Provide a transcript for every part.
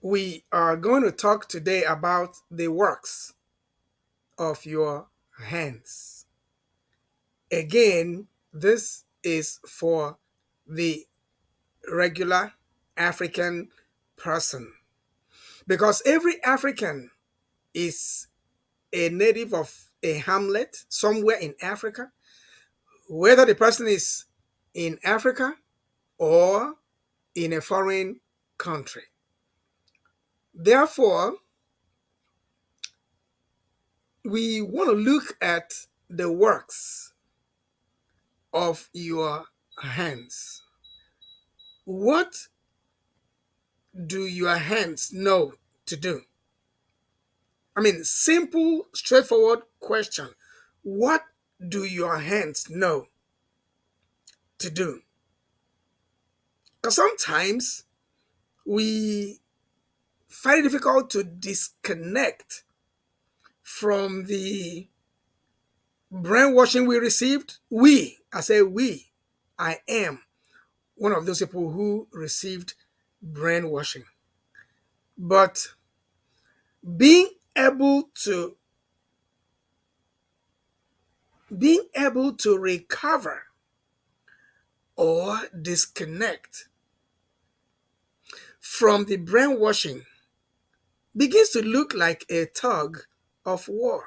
We are going to talk today about the works of your hands. Again, this is for the regular African person because every African is a native of a hamlet somewhere in Africa, whether the person is in Africa or in a foreign country. Therefore, we want to look at the works of your hands. What do your hands know to do? I mean, simple, straightforward question. What do your hands know to do? Because sometimes we find it difficult to disconnect from the brainwashing we received. I say we, I am one of those people who received brainwashing. But being able to recover or disconnect from the brainwashing begins to look like a tug of war.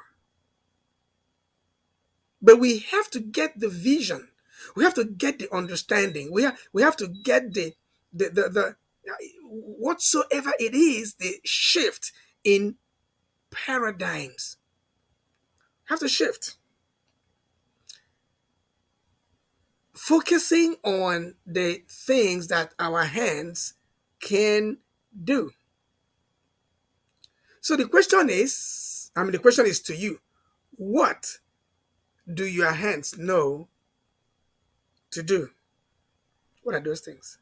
But we have to get the vision. We have to get the understanding. We have to get the whatsoever it is, the shift in paradigms. Have to shift. Focusing on the things that our hands can do. So the question is to you, what do your hands know to do? What are those things?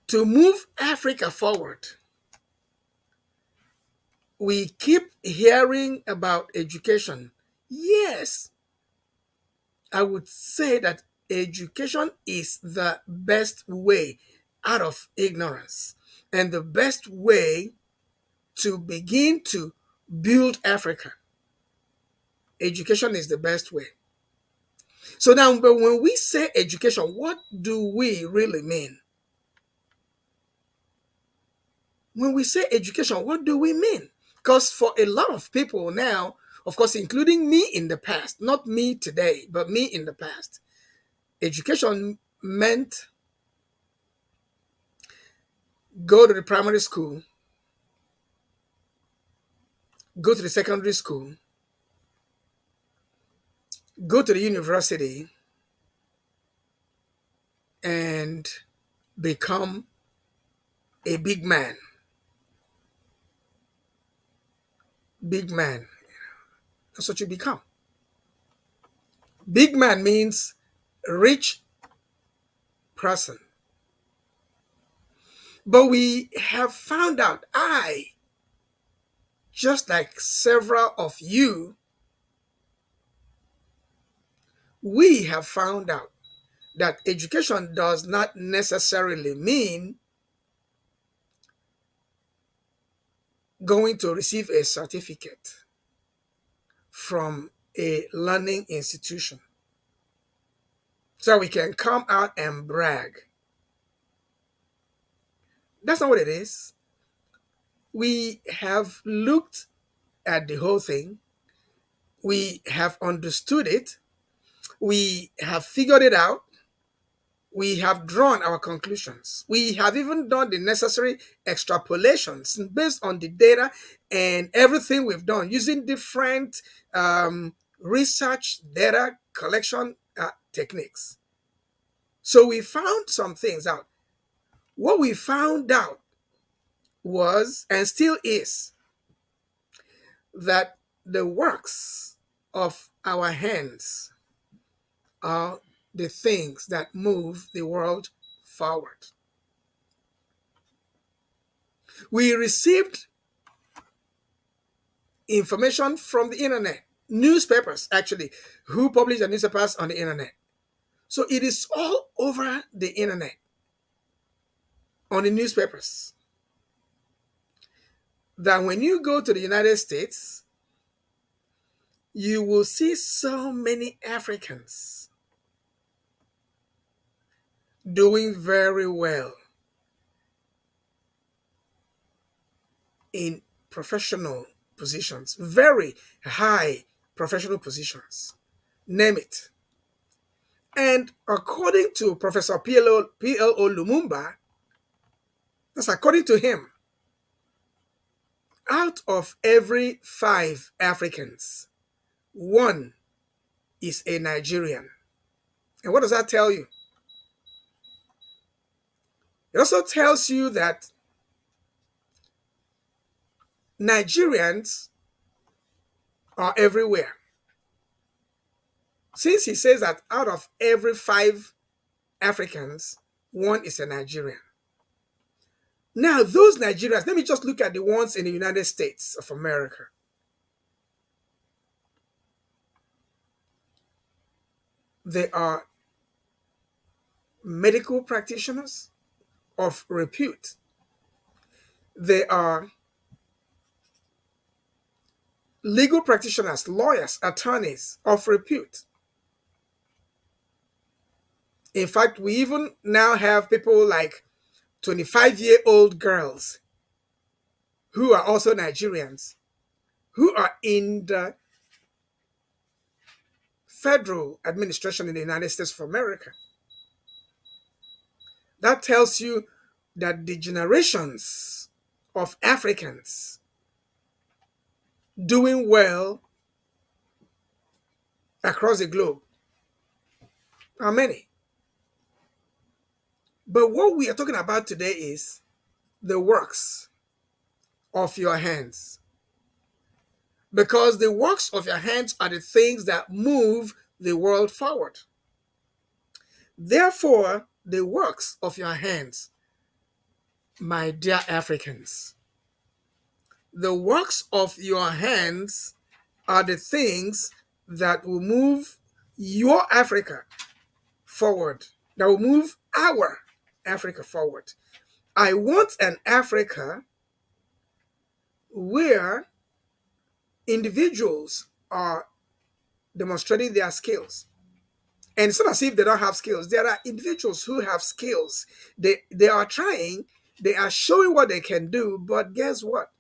To move Africa forward, we keep hearing about education. Yes, I would say that education is the best way out of ignorance and the best way to begin to build Africa. Education is the best way. So now, but when we say education, what do we really mean? When we say education, what do we mean? Because for a lot of people now, of course, including me in the past, not me today, but me in the past, education meant go to the primary school, go to the secondary school, go to the university, and become a big man. Big man. That's what you become. Big man means rich person. But we have found out, just like several of you, we have found out that education does not necessarily mean going to receive a certificate from a learning institution so we can come out and brag. That's not what it is. We have looked at the whole thing, we have understood it, we have figured it out, we have drawn our conclusions. We have even done the necessary extrapolations based on the data and everything we've done using different research data collection techniques. So we found some things out. What we found out was, and still is, that the works of our hands are the things that move the world forward. We received information from the internet, newspapers actually, who publish the newspapers on the internet. So it is all over the internet, on the newspapers. that when you go to the United States, you will see so many Africans doing very well in professional positions, very high professional positions. Name it. And according to Professor PLO Lumumba, that's according to him, out of every five Africans, one is a Nigerian. And what does that tell you? It also tells you that Nigerians are everywhere. Since he says that out of every five Africans, one is a Nigerian. Now, those Nigerians, let me just look at the ones in the United States of America. They are medical practitioners of repute. They are legal practitioners, lawyers, attorneys of repute. In fact, we even now have people like 25-year-old girls who are also Nigerians who are in the federal administration in the United States of America. That tells you that the generations of Africans doing well across the globe are many. But what we are talking about today is the works of your hands. Because the works of your hands are the things that move the world forward. Therefore, the works of your hands, my dear Africans, the works of your hands are the things that will move your Africa forward, that will move our Africa forward. I want an Africa where individuals are demonstrating their skills. And it's not as if they don't have skills. There are individuals who have skills. They are trying, they are showing what they can do, but guess what?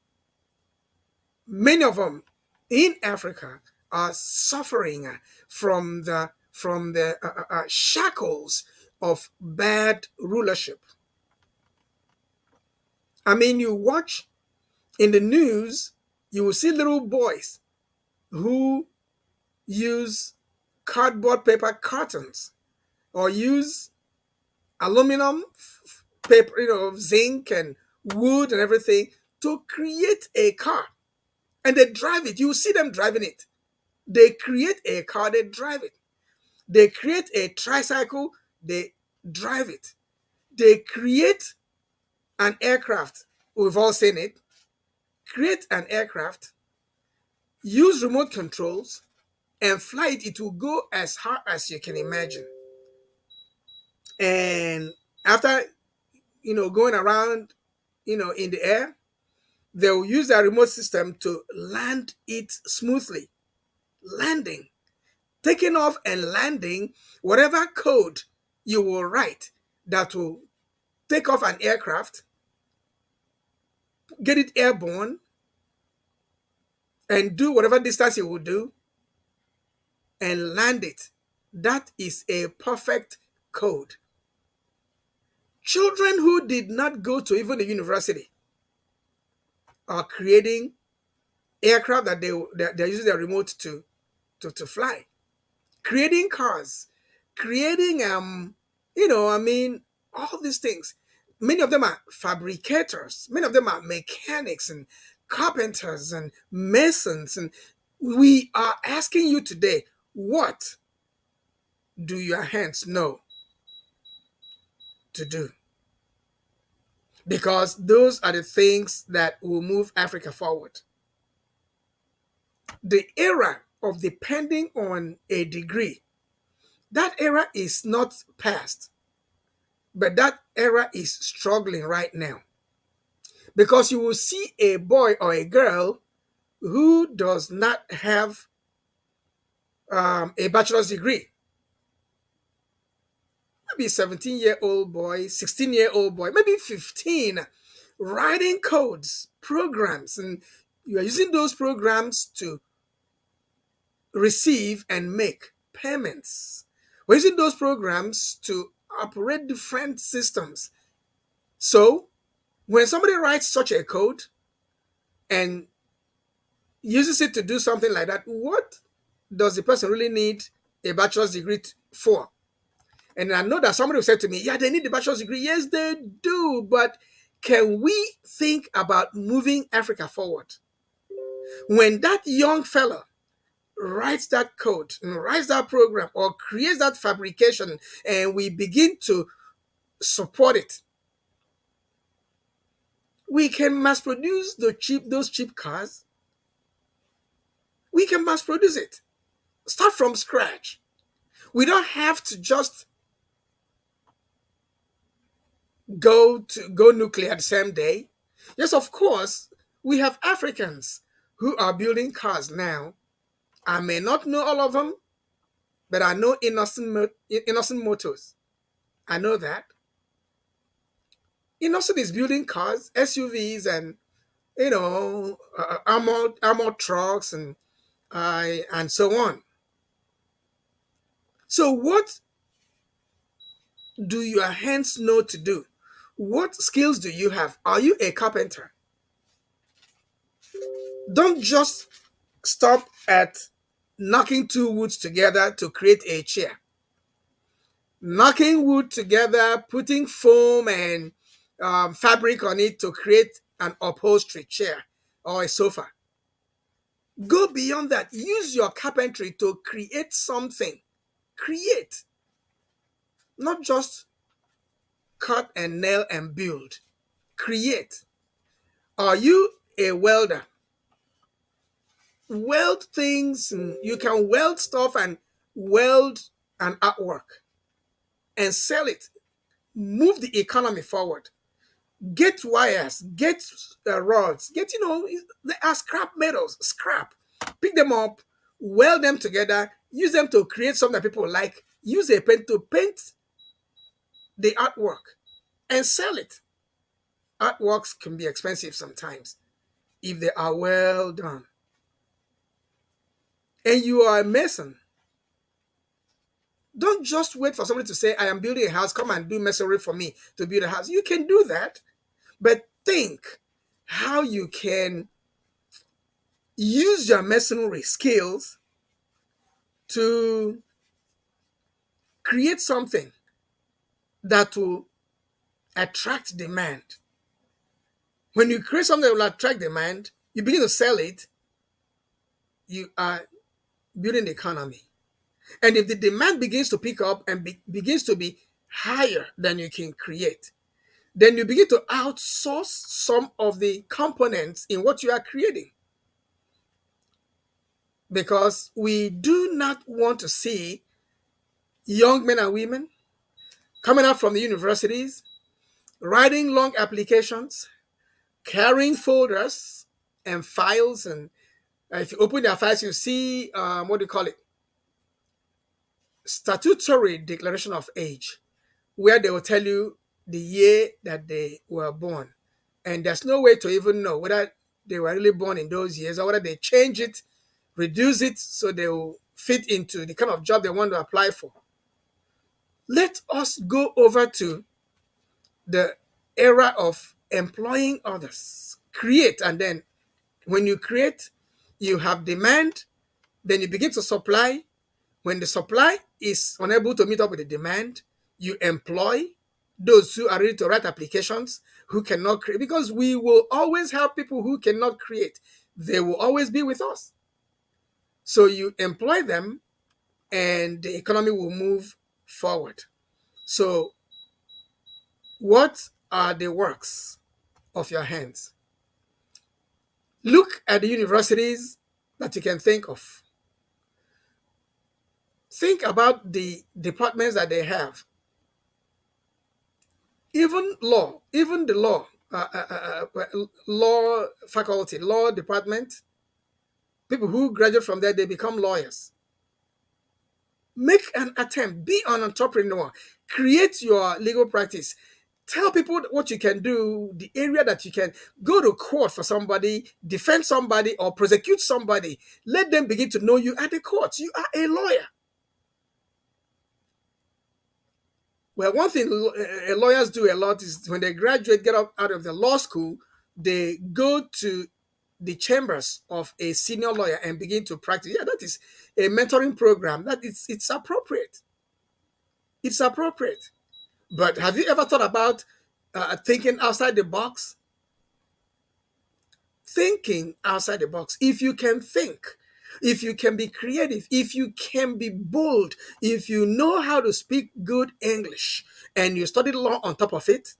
Many of them in Africa are suffering from the shackles of bad rulership. I mean, you watch in the news, you will see little boys who use cardboard paper cartons or use aluminum paper, zinc and wood and everything to create a car. And they drive it. You see them driving it. They create a car, they drive it. They create a tricycle, they drive it. They create an aircraft. We've all seen it. Create an aircraft, use remote controls, and fly it. It will go as hard as you can imagine. And after, going around, in the air, they'll use their remote system to land it smoothly. Landing, taking off and landing, whatever code you will write that will take off an aircraft, get it airborne, and do whatever distance you will do, and land it. That is a perfect code. Children who did not go to even the university are creating aircraft that they're using their remote to fly, creating cars, creating all these things. Many of them are fabricators, many of them are mechanics and carpenters and masons. And we are asking you today, what do your hands know to do? Because those are the things that will move Africa forward. The era of depending on a degree, that era is not past, but that era is struggling right now. because you will see a boy or a girl who does not have a bachelor's degree, maybe 17-year-old boy, 16-year-old boy, maybe 15, writing codes, programs, and you are using those programs to receive and make payments. We're using those programs to operate different systems. So when somebody writes such a code and uses it to do something like that, what does the person really need a bachelor's degree for? And I know that somebody will say to me, yeah, they need a bachelor's degree. Yes, they do. But can we think about moving Africa forward? When that young fellow writes that code and writes that program or creates that fabrication and we begin to support it, we can mass produce those cheap cars. We can mass produce it. Start from scratch. We don't have to just go nuclear the same day. Yes, of course, we have Africans who are building cars now. I may not know all of them, but I know Innocent Motors. I know that. Innocent is building cars, SUVs, and armored trucks and so on. So what do your hands know to do? What skills do you have? Are you a carpenter? Don't just stop at knocking two woods together to create a chair. Knocking wood together, putting foam and fabric on it to create an upholstery chair or a sofa. Go beyond that. Use your carpentry to create something. Create, not just cut and nail and build. Create. Are you a welder? Weld things. You can weld stuff and weld an artwork and sell it. Move the economy forward. Get wires, get rods, get, they are scrap metals, scrap. Pick them up, weld them together, use them to create something that people like. Use a pen to paint the artwork and sell it. Artworks can be expensive sometimes if they are well done. And you are a mason. Don't just wait for somebody to say, I am building a house, come and do masonry for me to build a house. You can do that, but think how you can use your masonry skills to create something that will attract demand. When you create something that will attract demand, you begin to sell it, you are building the economy. And if the demand begins to pick up and begins to be higher than you can create, then you begin to outsource some of the components in what you are creating. Because we do not want to see young men and women coming out from the universities, writing long applications, carrying folders and files. And if you open their files, you see, what do you call it? Statutory declaration of age, where they will tell you the year that they were born. And there's no way to even know whether they were really born in those years or whether they change it, reduce it so they will fit into the kind of job they want to apply for. Let us go over to the era of employing others. Create, and then when you create, you have demand, then you begin to supply. When the supply is unable to meet up with the demand, you employ those who are ready to write applications, who cannot create, because we will always have people who cannot create. They will always be with us. So you employ them and the economy will move forward. So, what are the works of your hands? Look at the universities that you can think of. Think about the departments that they have. Even the law, law faculty, law department, people who graduate from there, they become lawyers. Make an attempt, be an entrepreneur, create your legal practice. Tell people what you can do, the area that you can go to court for somebody, defend somebody, or prosecute somebody. Let them begin to know you at the courts. You are a lawyer. Well, one thing lawyers do a lot is when they graduate, get up out of the law school, they go to the chambers of a senior lawyer and begin to practice. Yeah, that is a mentoring program. That it's appropriate. It's appropriate. But have you ever thought about thinking outside the box? Thinking outside the box. If you can think, if you can be creative, if you can be bold, if you know how to speak good English and you studied law on top of it,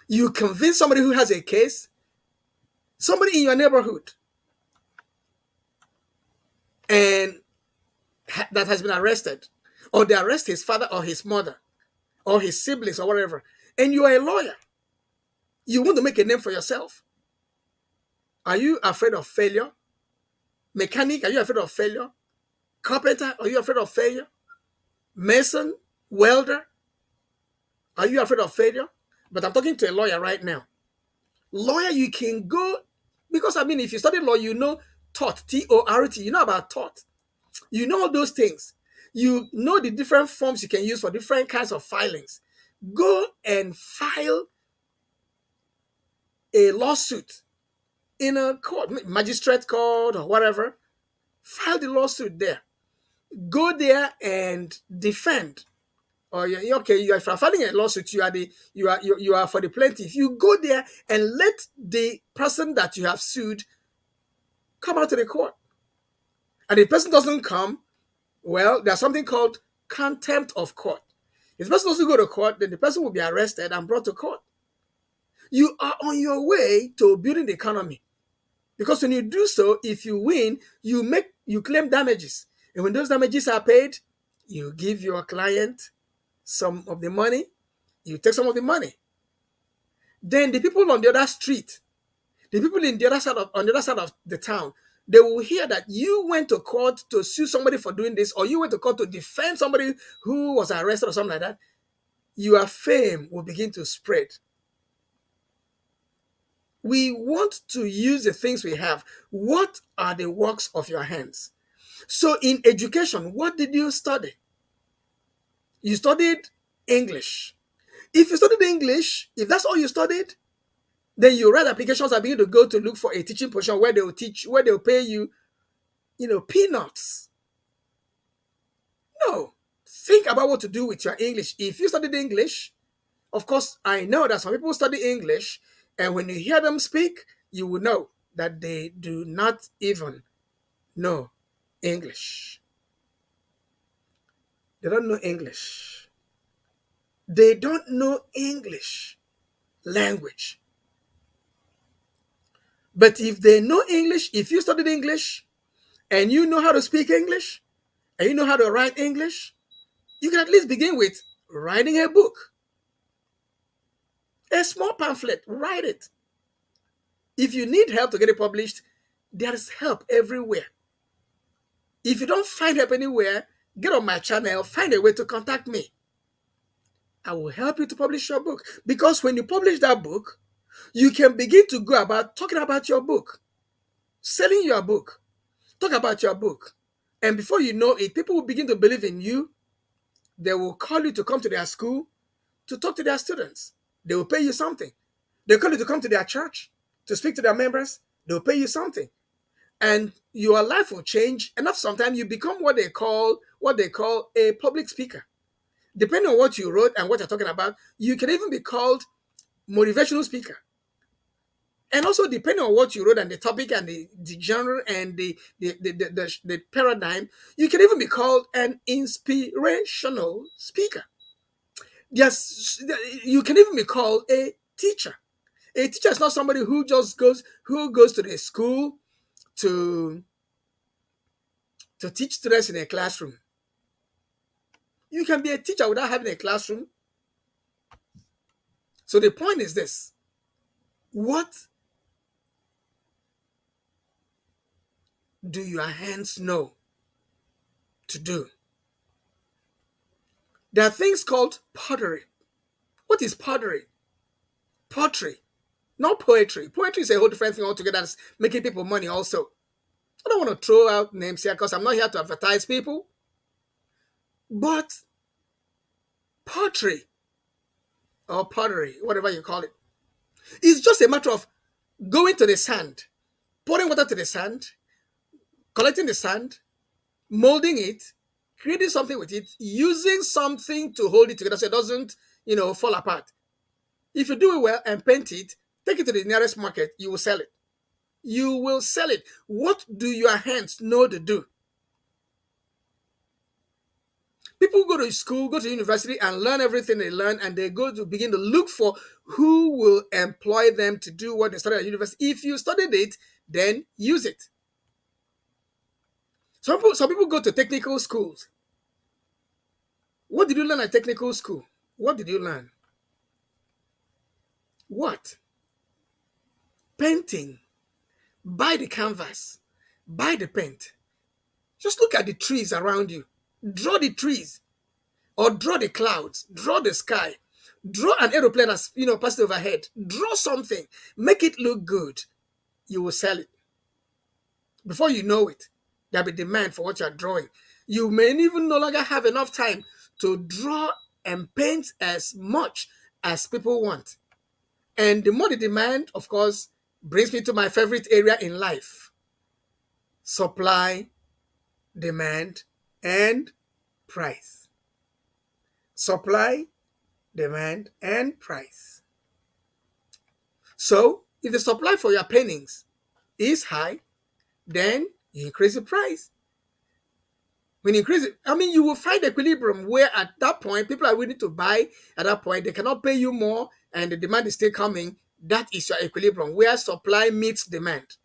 you convince somebody who has a case, somebody in your neighborhood, and that has been arrested, or they arrest his father or his mother or his siblings or whatever, and you are a lawyer. You want to make a name for yourself. Are you afraid of failure? Mechanic, are you afraid of failure? Carpenter, are you afraid of failure? Mason, welder, are you afraid of failure? But I'm talking to a lawyer right now. Lawyer, you can go, because I mean, if you study law, you know tort, T-O-R-T, you know about tort. You know all those things. You know the different forms you can use for different kinds of filings. Go and file a lawsuit in a court, magistrate court or whatever. File the lawsuit there. Go there and defend. Or okay, you are filing a lawsuit. You are for the plaintiff. You go there and let the person that you have sued come out to the court. And if the person doesn't come, well, there's something called contempt of court. If the person doesn't go to court, then the person will be arrested and brought to court. You are on your way to building the economy. Because when you do so, if you win, you claim damages. And when those damages are paid, you give your client some of the money, you take some of the money. Then the people on the other street, the people in the other side of on the other side of the town, they will hear that you went to court to sue somebody for doing this, or you went to court to defend somebody who was arrested or something like that. Your fame will begin to spread. We want to use the things we have. What are the works of your hands? So in education, what did you study? You studied English. If you studied English, if that's all you studied, then you write applications and begin to go to look for a teaching position where they'll pay you, peanuts. No. Think about what to do with your English. If you studied English, of course, I know that some people study English, and when you hear them speak, you will know that they do not even know English. They don't know English. They don't know English language. But if they know English, if you studied English and you know how to speak English and you know how to write English, you can at least begin with writing a book, a small pamphlet, write it. If you need help to get it published, there is help everywhere. If you don't find help anywhere, get on my channel, find a way to contact me. I will help you to publish your book. Because when you publish that book, you can begin to go about talking about your book, selling your book, talk about your book. And before you know it, people will begin to believe in you. They will call you to come to their school to talk to their students. They will pay you something. They'll call you to come to their church to speak to their members. They'll pay you something. And your life will change enough. Sometimes you become what they call a public speaker. Depending on what you wrote and what you're talking about, you can even be called motivational speaker. And also, depending on what you wrote and the topic and the genre and the paradigm, you can even be called an inspirational speaker. Yes, you can even be called a teacher. A teacher is not somebody who goes to the school to teach students in a classroom. You can be a teacher without having a classroom. So the point is this: what do your hands know to do? There are things called pottery. What is pottery? Pottery, not poetry. Poetry is a whole different thing altogether. That's making people money also. I don't want to throw out names here because I'm not here to advertise people. But pottery or pottery, whatever you call it, is just a matter of going to the sand, pouring water to the sand, collecting the sand, molding it, creating something with it, using something to hold it together so it doesn't, fall apart. If you do it well and paint it, take it to the nearest market, you will sell it. You will sell it. What do your hands know to do? People go to school, go to university, and learn everything they learn, and they go to begin to look for who will employ them to do what they studied at university. If you studied it, then use it. Some people go to technical schools. What did you learn at technical school? What did you learn? What? Painting. Buy the canvas. Buy the paint. Just look at the trees around you. Draw the trees. Or draw the clouds. Draw the sky. Draw an aeroplane as passing overhead. Draw something. Make it look good. You will sell it. Before you know it, there'll be demand for what you're drawing. You may even no longer have enough time to draw and paint as much as people want. And the more the demand, of course, brings me to my favorite area in life: supply, demand, and price. Supply, demand, and price. So, if the supply for your paintings is high, then you increase the price. When you increase it, you will find equilibrium where at that point people are willing to buy. At that point, they cannot pay you more, and the demand is still coming. That is your equilibrium where supply meets demand.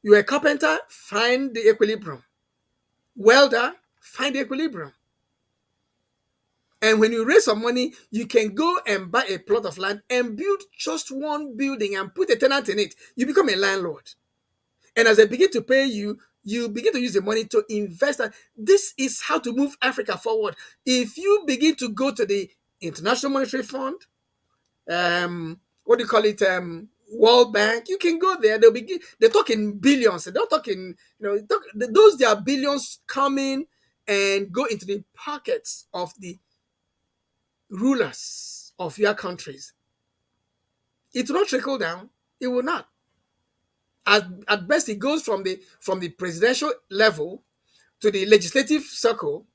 You're a carpenter, find the equilibrium. Welder, find the equilibrium. And when you raise some money, you can go and buy a plot of land and build just one building and put a tenant in it. You become a landlord. And as they begin to pay you, you begin to use the money to invest. And this is how to move Africa forward. If you begin to go to the International Monetary Fund, what do you call it, World Bank, you can go there. They're talking billions. They're not talking, those there are billions coming and go into the pockets of the rulers of your countries. It will not trickle down. It will not. At best, it goes from the presidential level to the legislative circle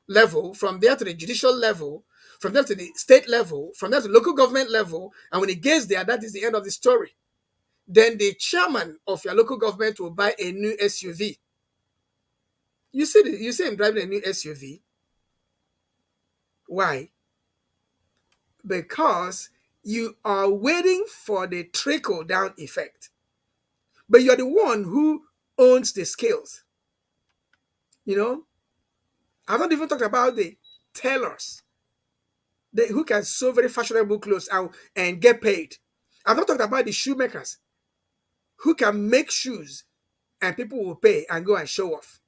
level, from there to the judicial level, from there to the state level, from there to local government level, and when it gets there, that is the end of the story. Then the chairman of your local government will buy a new SUV. You see him driving a new SUV. Why? Because you are waiting for the trickle down effect. But you're the one who owns the skills. I've not even talked about the tailors who can sew very fashionable clothes and get paid. I've not talked about the shoemakers who can make shoes and people will pay and go and show off.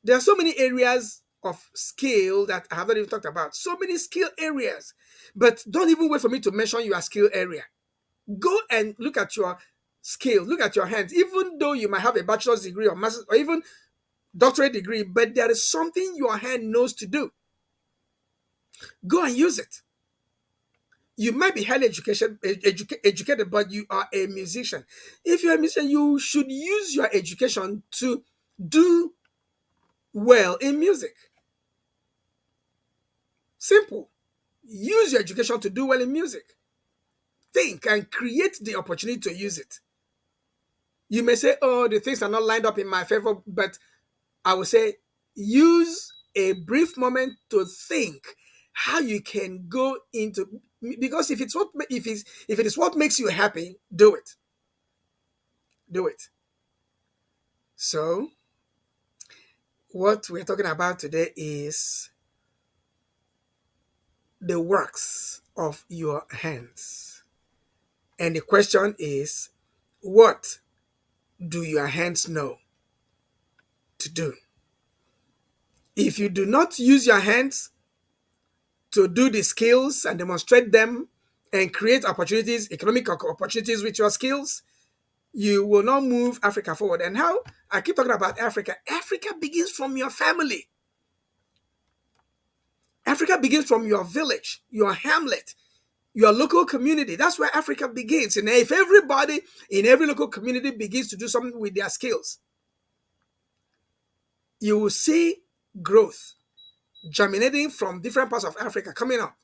There are so many areas of skill that I have not even talked about. So many skill areas. But don't even wait for me to mention your skill area. Go and look at your skill. Look at your hands. Even though you might have a bachelor's degree or master's or even doctorate degree, but there is something your hand knows to do. Go and use it. You might be highly educated, but you are a musician. If you're a musician, you should use your education to do well in music. Simple. Use your education to do well in music. Think and create the opportunity to use it. You may say, oh, the things are not lined up in my favor, but I would say use a brief moment to think how you can go into, because if it is what makes you happy, do it. Do it. So what we're talking about today is the works of your hands. And the question is, what do your hands know to do? If you do not use your hands to do the skills and demonstrate them and create opportunities, economic opportunities with your skills, you will not move Africa forward. And how I keep talking about Africa, Africa begins from your family. Africa begins from your village, your hamlet, your local community. That's where Africa begins. And if everybody in every local community begins to do something with their skills, you will see growth germinating from different parts of Africa coming up.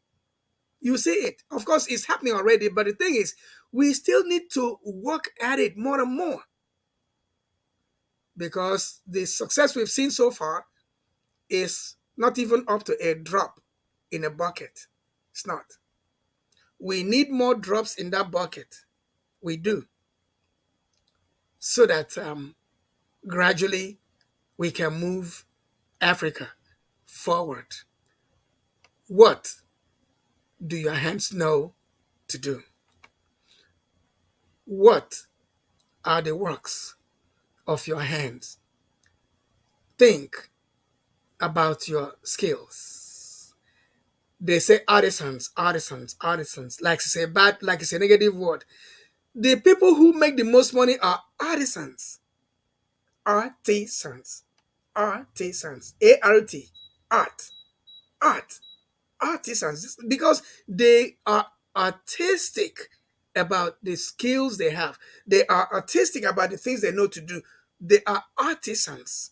You see it. Of course, it's happening already, but the thing is, we still need to work at it more and more because the success we've seen so far is not even up to a drop in a bucket. It's not. We need more drops in that bucket. We do. So that gradually we can move Africa forward. What do your hands know to do? What are the works of your hands? Think about your skills. They say artisans, artisans, artisans, like it's a bad, like it's a negative word. The people who make the most money are artisans. Artisans. Artisans. A-R-T. Art. Art. Artisans. Because they are artistic about the skills they have. They are artistic about the things they know to do. They are artisans.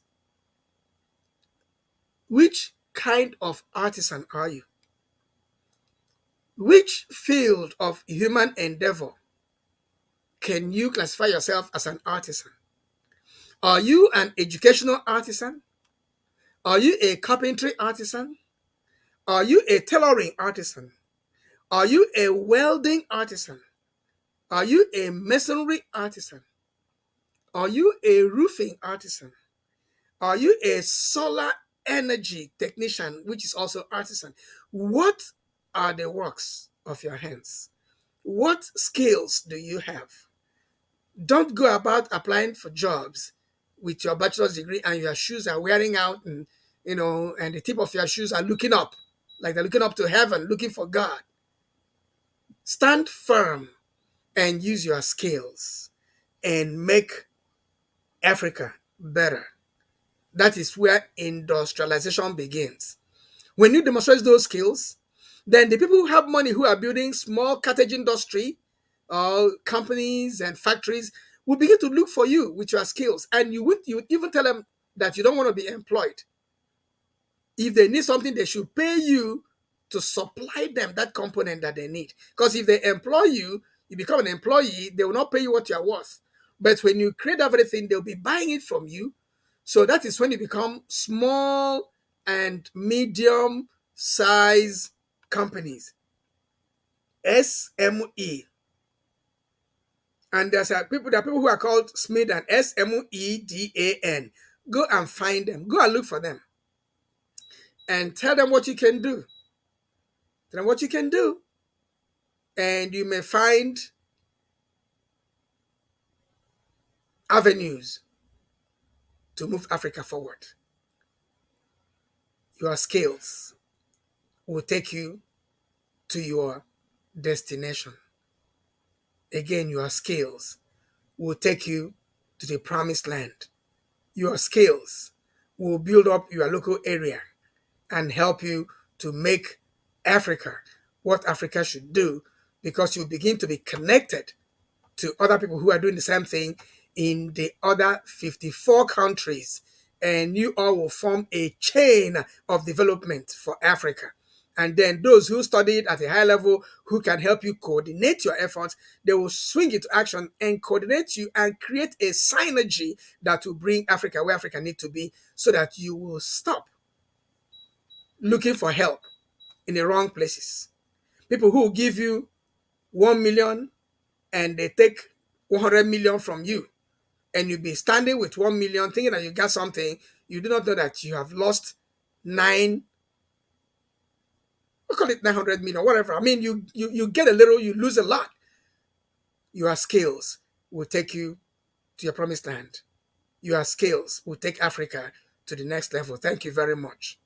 Which kind of artisan are you? Which field of human endeavor can you classify yourself as an artisan? Are you an educational artisan? Are you a carpentry artisan? Are you a tailoring artisan? Are you a welding artisan? Are you a masonry artisan? Are you a roofing artisan? Are you a solar energy technician, which is also artisan? What are the works of your hands? What skills do you have? Don't go about applying for jobs with your bachelor's degree and your shoes are wearing out and and the tip of your shoes are looking up, like they're looking up to heaven, looking for God. Stand firm and use your skills and make Africa better. That is where industrialization begins. When you demonstrate those skills, then the people who have money who are building small cottage industry, companies and factories will begin to look for you with your skills. And you would even tell them that you don't want to be employed. If they need something, they should pay you to supply them that component that they need. Because if they employ you, you become an employee, they will not pay you what you're worth. But when you create everything, they'll be buying it from you. So that is when you become small and medium size companies. SME. And there are people who are called Smedan, SMEDAN. Go and find them. Go and look for them. And tell them what you can do. Tell them what you can do. And you may find avenues to move Africa forward. Your skills will take you to your destination. Again, your skills will take you to the promised land. Your skills will build up your local area and help you to make Africa what Africa should do, because you begin to be connected to other people who are doing the same thing in the other 54 countries. And you all will form a chain of development for Africa. And then those who studied at a high level, who can help you coordinate your efforts, they will swing into action and coordinate you and create a synergy that will bring Africa where Africa needs to be, so that you will stop looking for help in the wrong places. People who will give you 1 million and they take 100 million from you, and you'll be standing with 1 million thinking that you got something. You do not know that you have lost 9 we call it 900 million, whatever. I mean, you get a little, you lose a lot. Your skills will take you to your promised land. Your skills will take Africa to the next level. Thank you very much.